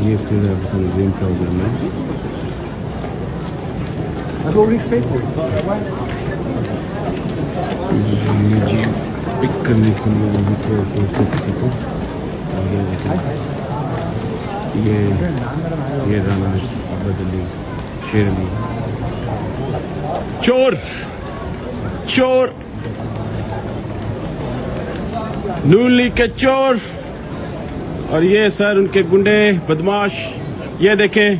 ये इसके ज़रा पसंद ग्रीन ट्राउजर में जी पिक करने के लिए वहीं पे से किसी को ये राना आबद अली शेर अली चोर चोर नून लीग के चोर और ये सर उनके गुंडे बदमाश ये देखें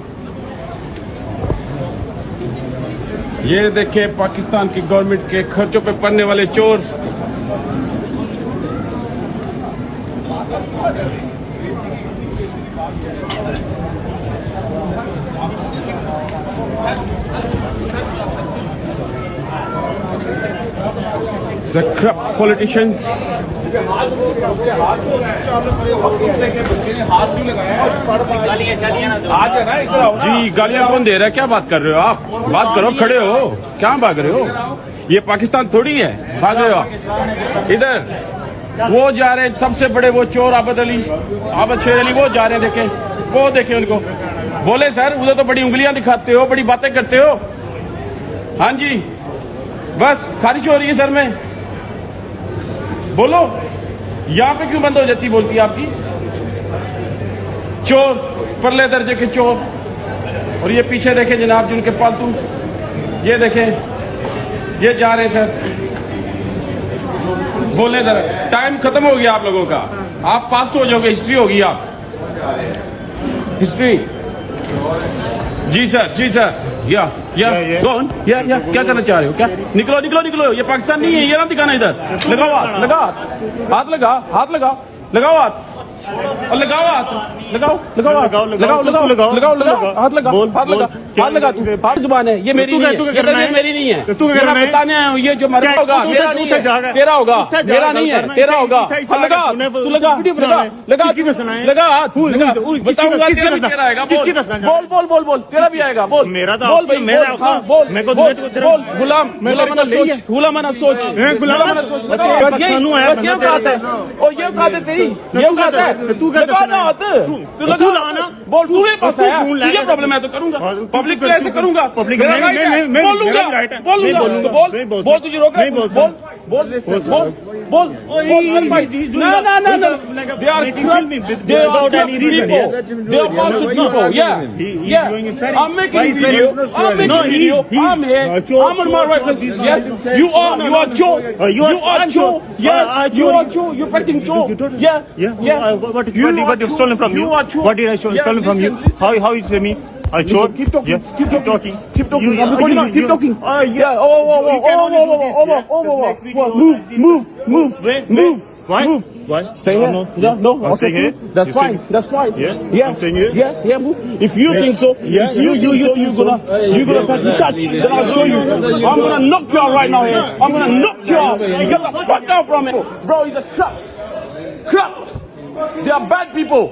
पाकिस्तान की गवर्नमेंट के खर्चों पे पड़ने वाले चोर The corrupt politicians. जी गालियां कौन दे रहा है? क्या बात कर रहे हो आप? बात करो, खड़े हो, क्या भाग रहे हो? ये पाकिस्तान थोड़ी है, भाग रहे हो आप। इधर वो जा रहे हैं सबसे बड़े वो चोर आबद शेर अली वो जा रहे हैं, वो देखे उनको। बोले सर उधर तो बड़ी उंगलियां दिखाते हो, बड़ी बातें करते हो। हाँ जी बस खारिश हो रही है सर में। बोलो यहाँ पे क्यों बंद हो जाती बोलती है आपकी? चोर, परले दर्जे के चोर। और ये पीछे देखें जनाब जिनके पालतू, ये देखें ये जा रहे हैं सर। बोले जरा, टाइम खत्म हो गया आप लोगों का, आप पास हो जाओगे, हिस्ट्री होगी आप हिस्ट्री। जी सर या कौन या क्या करना चाह रहे हो? क्या निकलो, ये पाकिस्तान नहीं है, ये ना दिखाना इधर। लगाओ हाथ लगाओ हाथ लगाओ और लगाओ हाथ लगा तू। हाथ जुबान है, ये मेरी नहीं है, मेरी नहीं है, बताने आया हूँ। ये जो मर्द होगा मेरा नहीं है, तेरा होगा, मेरा नहीं है, तेरा होगा। लगा हाथ, बोल तेरा भी आएगा, बोल मेरा तो बोल गुलाम मना सोच। बस ये औकात है, और ये औकात है तेरी, ये औकात है। तू लगाना हाथ, तू लगाना, बोल तू मेरे पास आया, तुझे प्रॉब्लम है तो करूंगा, पब्लिक पे ऐसे करूंगा, बोल तुझे रोक रहा है, बोल I'm making video, I'm here, I'm on my right place. Yes, you are Joe, you're practicing Joe. What you've stolen from you? What did I steal from you? How you say me? I chore? Keep talking. Keep talking. Keep talking. Move. Why? Stay here. No. I'm staying here. That's fine. Yes. Yeah. I'm staying here. Yeah. Move. If you think so, you're gonna touch, then I'll show you. I'm gonna knock you out right now here. I'm gonna knock you out. Get the fuck out from it, bro. He's a crap. They are bad people.